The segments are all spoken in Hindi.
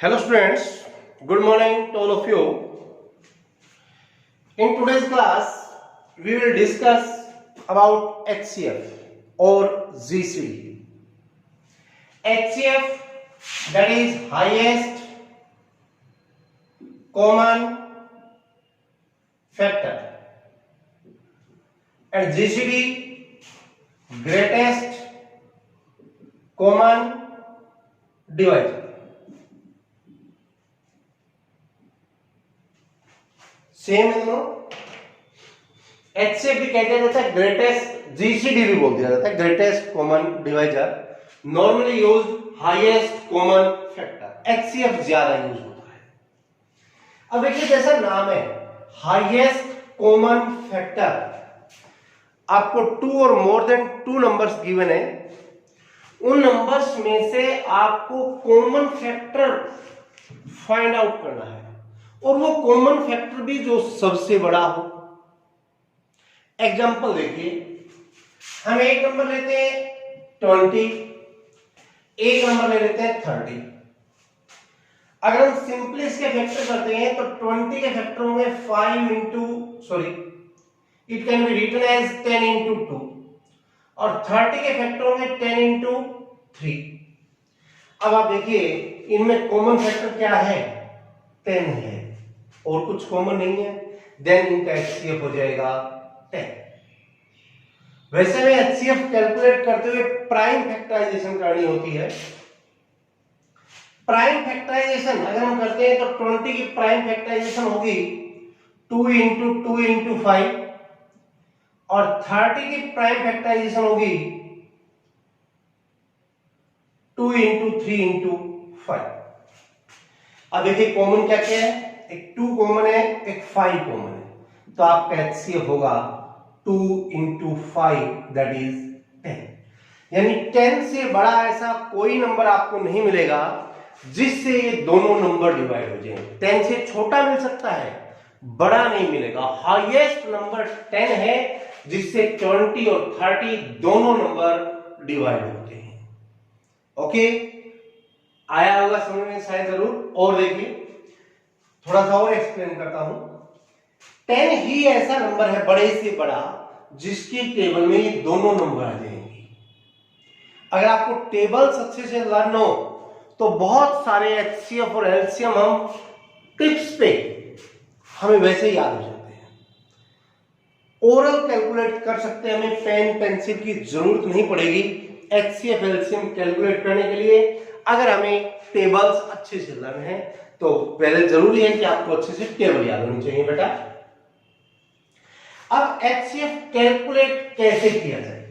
Hello students, good morning to all of you. In today's class, we will discuss about HCF or GCD. HCF, that is highest common factor, and GCD, greatest common divisor. Same है दोनों। HCF भी कहते जाता है ग्रेटेस्ट, GCD भी बोल दिया जाता है greatest common divisor, normally use highest common factor. HCF ज्यादा यूज होता है। अब देखिए जैसा नाम है हाईएस्ट कॉमन फैक्टर, आपको 2 और मोर देन 2 नंबर्स गिवन है, उन नंबर्स में से आपको कॉमन फैक्टर फाइंड आउट करना है और वो कॉमन फैक्टर भी जो सबसे बड़ा हो। एग्जांपल देखिए, हम एक नंबर लेते हैं 20, एक नंबर ले लेते हैं 30। अगर हम सिंपली इसके फैक्टर करते हैं तो 20 के फैक्टर होंगे 5 into it can be written as 10 into 2 और 30 के फैक्टर होंगे 10 इंटू 3। अब आप देखिए इनमें कॉमन फैक्टर क्या है, 10 है और कुछ कॉमन नहीं है, देन इनका HCF हो जाएगा 10। वैसे में HCF कैलकुलेट करते हुए प्राइम फैक्टराइजेशन करनी होती है। प्राइम फैक्टराइजेशन अगर हम करते हैं तो 20 की प्राइम फैक्टराइजेशन होगी 2 इंटू 2 इंटू 5 और 30 की प्राइम फैक्टराइजेशन होगी 2 इंटू 3 इंटू 5। अब देखिए कॉमन क्या क्या है, एक 2 कॉमन है, एक 5 कॉमन है, तो आपका HCF होगा 2 इंटू 5 दैट इज 10। यानी 10 से बड़ा ऐसा कोई नंबर आपको नहीं मिलेगा जिससे ये दोनों नंबर डिवाइड हो जाए। 10 से छोटा मिल सकता है, बड़ा नहीं मिलेगा। हाईएस्ट नंबर 10 है जिससे 20 और 30 दोनों नंबर डिवाइड होते हैं। ओके, आया होगा समझ में शायद जरूर। और देखिए थोड़ा सा और एक्सप्लेन करता हूं। 10 ही ऐसा नंबर है बड़े से बड़ा जिसकी टेबल में ये दोनों नंबर आ जाएंगे। अगर आपको टेबल्स अच्छे से लर्न हो तो बहुत सारे HCF और LCM हम टिप्स पे हमें वैसे ही याद हो जाते हैं। ओरल कैलकुलेट कर सकते हैं, हमें पेन पेंसिल की जरूरत नहीं पड़ेगी HCF LCM कैलकुलेट करने के लिए। अगर हमें टेबल्स अच्छे से लर्न है तो पहले जरूरी है कि आपको अच्छे से टेबल याद होनी चाहिए बेटा। अब HCF कैलकुलेट कैसे किया जाए?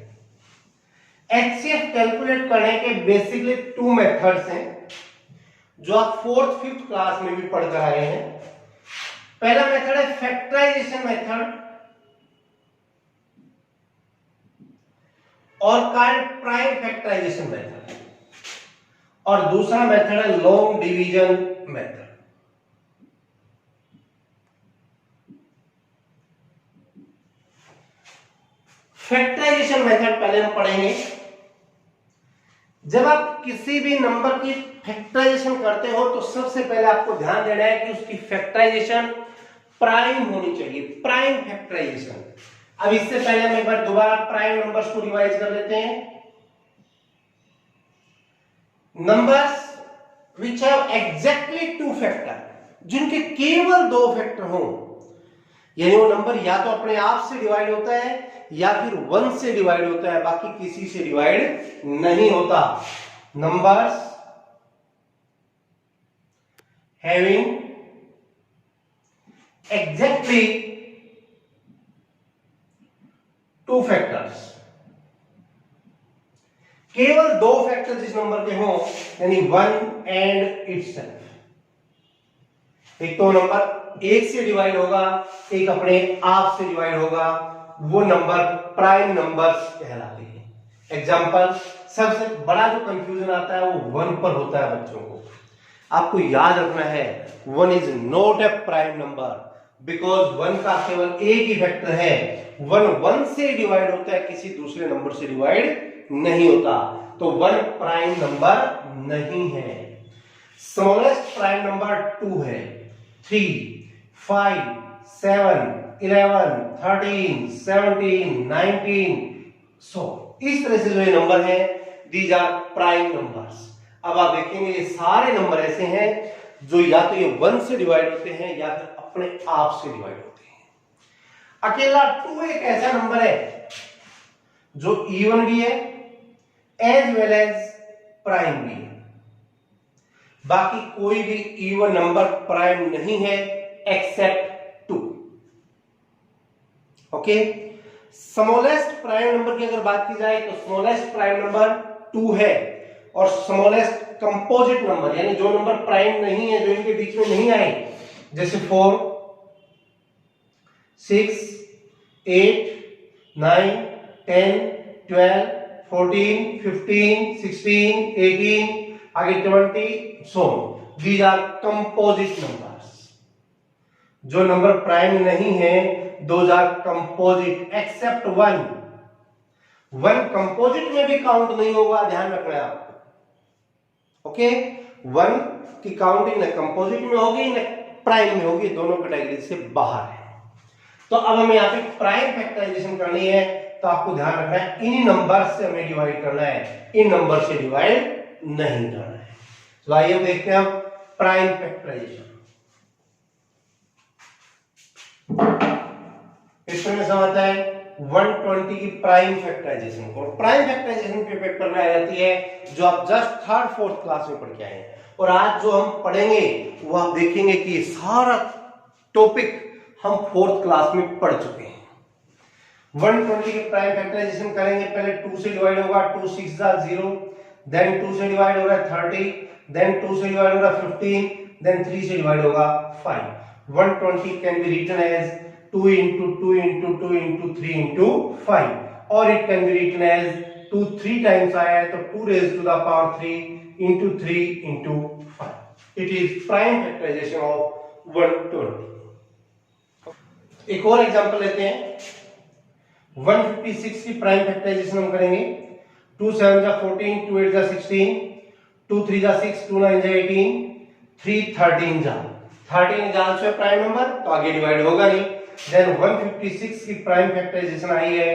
HCF कैलकुलेट करने के बेसिकली 2 मेथड्स हैं जो आप 4th 5th क्लास में भी पढ़ कर आए हैं। पहला मेथड है फैक्टराइजेशन मेथड और प्राइम फैक्टराइजेशन मेथड, और दूसरा मेथड है long division method. Factorisation method पहले हम पढ़ेंगे। जब आप किसी भी नंबर की फैक्टराइजेशन करते हो तो सबसे पहले आपको ध्यान देना है कि उसकी फैक्टराइजेशन प्राइम होनी चाहिए, प्राइम फैक्टराइजेशन। अब इससे पहले हम एक बार दोबारा प्राइम नंबर्स को रिवाइज कर लेते हैं। Numbers which have exactly 2 factor, जिनके केवल 2 फैक्टर हों, यानी वो नंबर या तो अपने आप से डिवाइड होता है या फिर 1 से डिवाइड होता है, बाकी किसी से डिवाइड नहीं होता। नंबर्स हैविंग एग्जैक्टली 2 फैक्टर्स, केवल 2 फैक्टर जिस नंबर के हों, यानी 1 एंड इटसेल्फ। एक तो नंबर 1 से डिवाइड होगा, एक अपने आप से डिवाइड होगा, वो नंबर प्राइम नंबर्स कहलाते हैं। एग्जांपल, सबसे बड़ा जो कंफ्यूजन आता है वो 1 पर होता है बच्चों को। आपको याद रखना है 1 is not a prime number because 1 का केवल एक ही फैक्टर है। 1 से डिवाइड होता है, किसी दूसरे नंबर से डिवाइड नहीं होता, तो 1 प्राइम नंबर नहीं है। स्मॉलेस्ट प्राइम नंबर 2 है, 3, 5, 7, 11, 13, 17, 19, सो इस तरह से जो ये नंबर है दीज आर प्राइम नंबर्स। अब आप देखेंगे ये सारे नंबर ऐसे हैं जो या तो ये 1 से डिवाइड होते हैं या फिर अपने आप से डिवाइड होते हैं। अकेला 2 एक ऐसा नंबर है जो इवन भी है एज वेल एज प्राइम भी है। बाकी कोई भी इवन नंबर प्राइम नहीं है except 2। Okay, smallest prime number की अगर बात की जाए तो स्मॉलेस्ट प्राइम नंबर 2 है, और स्मॉलेस्ट कंपोजिट नंबर यानी जो नंबर प्राइम नहीं है, जो इनके बीच में नहीं आए, जैसे 4, 6, 8, 9, 10, 12, 14, 15, 16, 18, आगे 20, so these are composite numbers. जो नंबर प्राइम नहीं है those are composite except 1। 1 composite में भी काउंट नहीं होगा, ध्यान रखना है आपको। ओके, 1 की काउंटिंग न कंपोजिट में होगी न प्राइम में होगी, दोनों कैटेगरी से बाहर है। तो अब हमें यहाँ पे प्राइम फैक्टराइजेशन करनी है, तो आपको ध्यान रखना है इन नंबर से हमें डिवाइड करना है, इन नंबर से डिवाइड नहीं करना है। तो आइए देखते हैं हम प्राइम फैक्टराइजेशन। इसमें समझता है 120 की प्राइम फैक्टराइजेशन, और प्राइम फैक्टराइजेशन के पेपर में आ जाती है जो आप जस्ट 3rd 4th क्लास में पढ़ के आए हैं। और आज जो हम पढ़ेंगे वो आप देखेंगे कि ये सारा टॉपिक हम 4th क्लास में पढ़ चुके हैं। 120 के प्राइम फैक्टराइजेशन करेंगे, पहले 2 से डिवाइड होगा, 2 6 जा 0, देन 2 से डिवाइड होगा 30, देन 2 से डिवाइड होगा 15, देन 3 से डिवाइड होगा 5। 120 can be written as 2 into 2 into 2 into 3 into 5, or it can be written as 2 3 times आया है तो 2 raised to the power 3 into 3 into 5. It is prime factorization of 120. एक और एग्जांपल लेते हैं, 156 की प्राइम फैक्टराइजेशन हम करेंगे। 2 7 जा 14, 2 8 जा 16, 2 3 जा 6, 2 9 जा 18, 3 13 जा 13 जा also प्राइम नंबर, तो आगे डिवाइड होगा नहीं। देन 156 की प्राइम फैक्टराइजेशन आई है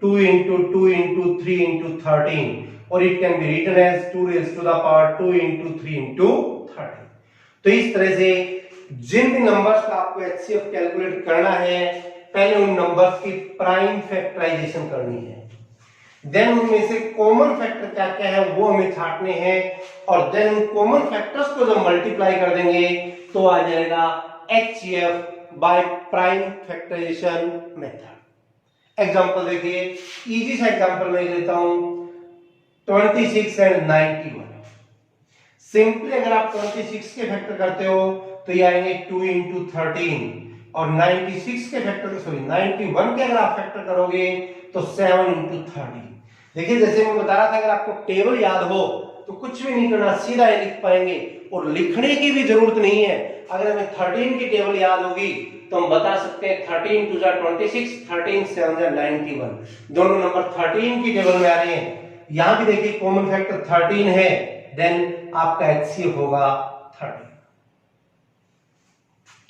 2 into 2 into 3 into 13, और it can be written as 2 raised to the power 2 into 3 into 13। तो इस तरह से जिन भी नंबर्स का आपको एचसीएफ कैलकुलेट करना है, पहले उन नंबर्स की प्राइम फैक्टराइजेशन करनी है, देन उनमें से कॉमन फैक्टर क्या क्या है वो हमें छांटने हैं, और देन उन कॉमन फैक्टर्स को जब मल्टीप्लाई कर देंगे तो आ जाएगा HCF by prime factorisation method. Example देखिए, इजी सा एग्जांपल मैं लेता हूं, 26 एंड 91। सिंपली अगर आप 26 के फैक्टर करते हो तो ये आएंगे 2 into 13, और 96 के फैक्टर, सॉरी 91 के अगर आप फैक्टर करोगे तो 7 into 30। देखिए जैसे मैं बता रहा था, अगर आपको टेबल याद हो तो कुछ भी नहीं करना, सीधा लिख पाएंगे, और लिखने की भी जरूरत नहीं है। अगर हमें 13 की टेबल याद होगी तो हम बता सकते हैं 13 2 जा 26, 13 7 जा 91, दोनों नंबर 13 की टेबल में आ रहे हैं। यहां भी देखिए कॉमन फैक्टर 13 है, देन आपका एचसीएफ होगा 30।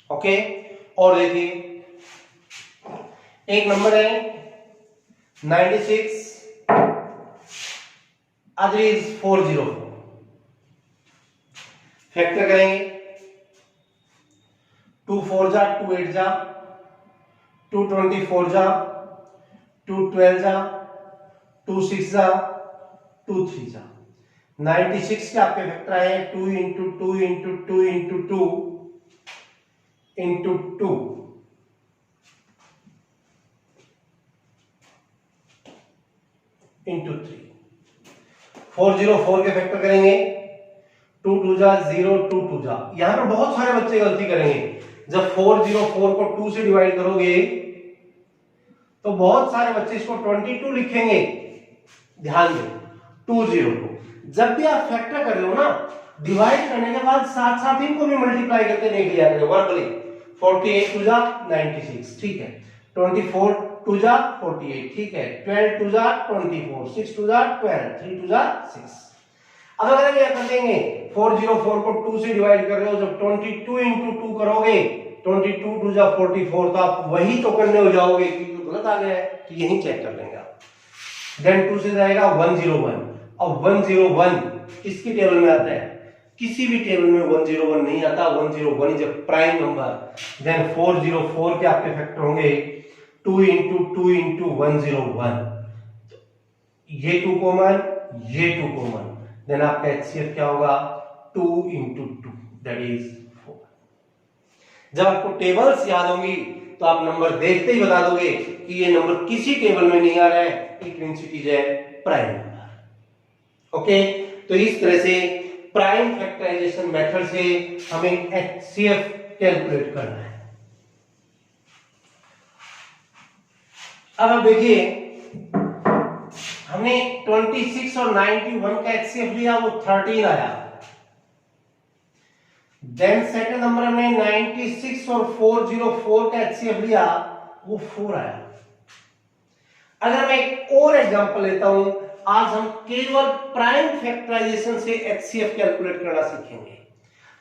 ओके, और देखिए एक नंबर है 96, अदर इज 404। फैक्टर करेंगे, 2 4 जा 2 8 जा 2 24 जा 2 12 जा 2 6 जा 2 3 जा। 96 के आपके फैक्टर आए 2 into 2 into 2 into 2 into 2 into 3। 404 के फैक्टर करेंगे, 2 2 जा 0 2 2 जा। यहां पर बहुत सारे बच्चे गलती करेंगे, जब 404 को 2 से डिवाइड करोगे तो बहुत सारे बच्चे इसको 22 लिखेंगे। ध्यान दें, 202 जब भी आप फैक्टर कर रहे हो ना, डिवाइड करने के बाद साथ साथ इनको भी मल्टीप्लाई करके देख लिया करो वर्बली। 48 2 जा 96, ठीक है। 24 2 जा 48, ठीक है। 12 2 जा 24, 6 2 जा 12, 3 2 जा 6। अब अगर क्या कर देंगे 404 को 2 से डिवाइड कर रहे हो, जब 22 इंटू 2 करोगे 22 2 जा 44, तो आप वही तो करने हो जाओगे कि गलत आ गया है, तो यही चेक कर लेंगे आप। देन 2 से जाएगा 101। अब 101 किसकी टेबल में आता है? किसी भी टेबल में 101 नहीं आता। 101 is a prime number. Then 404 के आपके फैक्टर होंगे 2 इंटू 2 इंटू 101, ये 2 कॉमन, ये 2 कॉमन, देन आपका HCF क्या होगा 2 इंटू 2 दैट इज 4। जब आपको टेबल्स याद होंगी तो आप नंबर देखते ही बता दोगे कि ये नंबर किसी टेबल में नहीं आ रहा है, एक इट है प्राइम नंबर। ओके, तो इस तरह से प्राइम फैक्टराइजेशन मेथड से हमें HCF कैलकुलेट करना है। अब आप देखिए हमने 26 और 91 का HCF लिया, वो 13 आया। देन सेकंड नंबर हमने 96 और 404 का HCF लिया, वो 4 आया। अगर मैं एक और एग्जांपल लेता हूं, आज हम केवल प्राइम फैक्टराइजेशन से HCF कैलकुलेट करना सीखेंगे।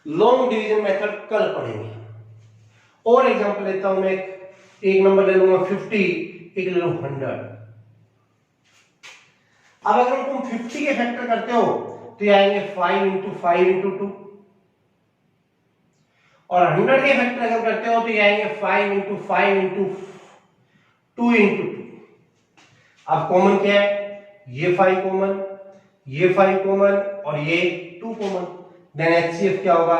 लॉन्ग डिवीजन मेथड कल पढ़ेंगे। और एग्जांपल लेता हूं मैं, एक नंबर ले लूंगा 50, एक ले लूंगा 100। अब अगर तुम 50 के फैक्टर करते हो तो ये आएंगे 5 इंटू 5 इंटू 2, और 100 के फैक्टर अगर करते हो तो ये आएंगे 5 इंटू 5 इंटू 2 इंटू 2। अब कॉमन क्या है? ये 5 कॉमन, ये 5 कॉमन और ये 2 कॉमन। देन HCF क्या होगा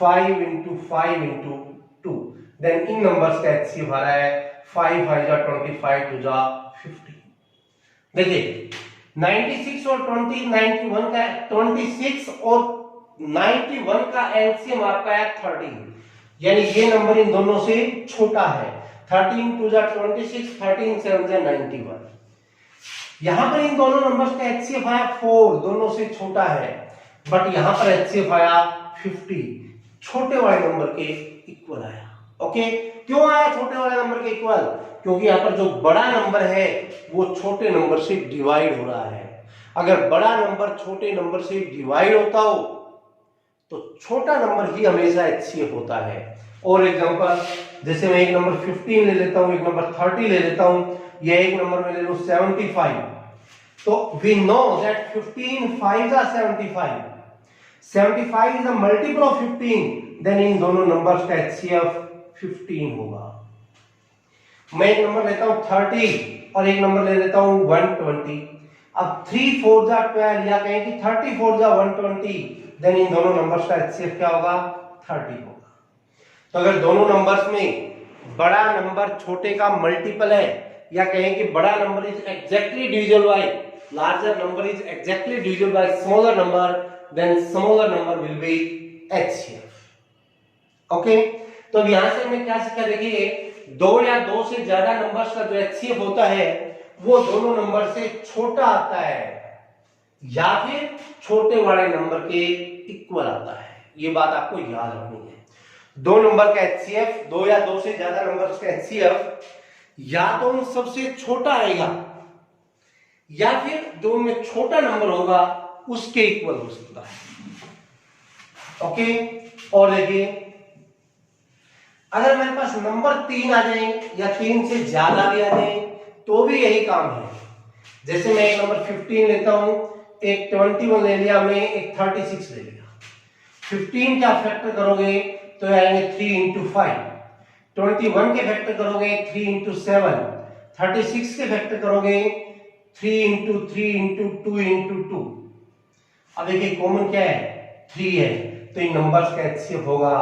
5 into 5 into 2। Then in numbers का HCF आ रहा है 5 5 जा 25 2 जा 50। देखिए 96 और 91 का 26 और 91 का एलसीएम आपका है 13, यानी ये नंबर इन दोनों से छोटा है। 13 2 जा 26, 13 7 जा 91। यहां पर इन दोनों नंबर्स का HCF आया 4, दोनों से छोटा है, बट यहां पर HCF आया 50, छोटे वाले नंबर के इक्वल आया। ओके, क्यों आया छोटे वाले नंबर के इक्वल? क्योंकि यहां पर जो बड़ा नंबर है वो छोटे नंबर से डिवाइड हो रहा है। अगर बड़ा नंबर छोटे नंबर से डिवाइड होता हो तो छोटा नंबर ही हमेशा HCF होता है। और एग्जांपल, जैसे मैं एक नंबर 15 ले लेता हूं, एक नंबर 30 ले लेता हूं, या एक नंबर में ले लूं 75, तो we know that 15 5 are 75, 75 is a multiple of 15, then in दोनों नंबर्स का HCF 15 होगा। मैं एक नंबर लेता हूं 30 और एक नंबर ले लेता हूं 120। अब 3 4 जा 12, या कहें कि 34 जा 120, देन इन दोनों नंबर्स का HCF क्या होगा 30 होगा। तो अगर दोनों नंबर्स में बड़ा नंबर छोटे का मल्टीपल है, या कहें कि बड़ा number is exactly divisible by larger number is exactly divisible by smaller number, then smaller number will be HCF। Okay, तो अब यहां से हमने क्या सीखा? देखिए 2 या 2 से ज्यादा नंबर्स का जो HCF होता है वो दोनों नंबर से छोटा आता है या फिर छोटे वाले नंबर के इक्वल आता है। ये बात आपको याद रखनी है। दो नंबर का HCF, 2 या 2 से ज्यादा नंबर्स का HCF या तो उन सबसे छोटा आएगा या फिर जो उनमें छोटा नंबर होगा उसके इक्वल हो सकता है। ओके, और देखिए अगर मेरे पास नंबर 3 आ जाए या 3 से ज्यादा भी आ जाए तो भी यही काम है। जैसे मैं एक नंबर 15 लेता हूं, एक 21 ले लिया, मैं एक 36 ले लिया। 15 का फैक्टर करोगे तो आएंगे 3 इंटू 5, 21 के फैक्टर करोगे 3 इंटू 7, 36 के फैक्टर करोगे 3 इंटू 3 इंटू 2 इंटू 2। अब देखिए कॉमन क्या है 3 है, तो इन नंबर्स का HCF होगा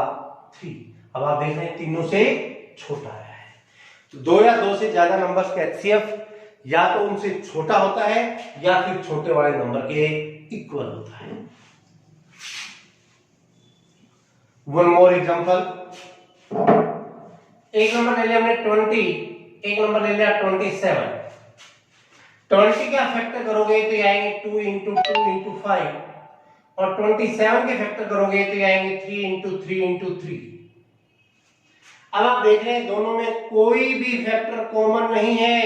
3। अब आप देख रहे हैं तीनों से छोटा है। तो 2 या 2 से ज्यादा नंबर्स का HCF या तो उनसे छोटा होता है या फिर छोटे वाले नंबर के इक्वल होता है। वन मोर एग्जांपल, एक नंबर ले लिया हमने 20, एक नंबर ले लिया 27। 20 का फैक्टर करोगे तो ये आएंगे 2 इंटू 2 इंटू 5, और 27 के फैक्टर करोगे तो ये आएंगे 3 इंटू 3 इंटू 3। अब आप देख रहे हैं दोनों में कोई भी फैक्टर कॉमन नहीं है।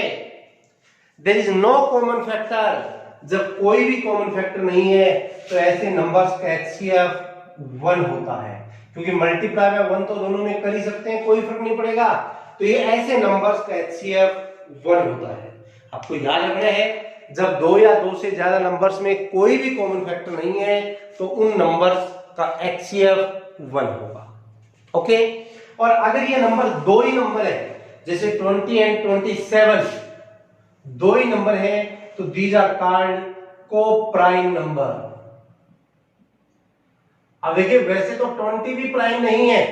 There is no common factor. जब कोई भी कॉमन फैक्टर नहीं है तो ऐसे नंबर्स का HCF 1 होता है, क्योंकि मल्टीप्लाई में 1 तो दोनों में कर ही सकते हैं, कोई फर्क नहीं पड़ेगा। तो ये ऐसे नंबर्स का HCF 1 होता है। आपको याद रखना है, जब 2 या 2 से ज्यादा नंबर्स में कोई भी कॉमन फैक्टर नहीं है तो उन नंबर्स का HCF 1 होगा। ओके, और अगर ये नंबर 2 ही नंबर है, जैसे 20 एंड 27 2 ही नंबर है, तो these are called coprime number. अब देखिए, वैसे तो 20 भी प्राइम नहीं है,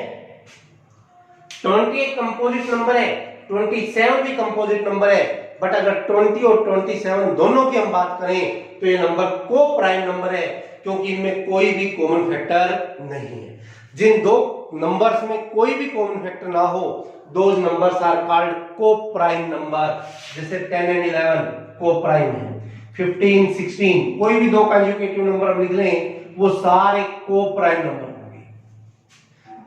20 एक कंपोजिट नंबर है, 27 भी कंपोजिट नंबर है, बट अगर 20 और 27 दोनों की हम बात करें तो ये नंबर को-प्राइम नंबर है, क्योंकि इनमें कोई भी कॉमन फैक्टर नहीं है। जिन दो नंबर्स में कोई भी कॉमन फैक्टर ना हो, those numbers are called coprime number. जैसे 10 एंड 11 को-प्राइम है, 15 16 कोई भी दो कंजुगेटिव नंबर हम लिख लें, वो सारे को-प्राइम नंबर होंगे।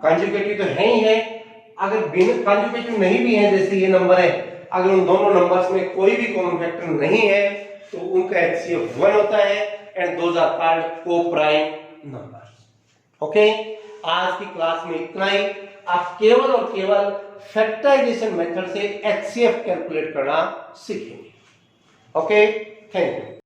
कंजुगेटिव तो है ही है, अगर बिना कंजुगेटिव नहीं भी है, जैसे ये नंबर है, अगर उन दोनों नंबर्स में कोई भी कॉमन फैक्टर नहीं है तो उनका HCF 1 होता है, and those are called coprime numbers. Okay, आज की क्लास में इतना ही। आप केवल और केवल फैक्टराइजेशन मेथड से HCF कैलकुलेट करना सीखेंगे। Okay, thank you.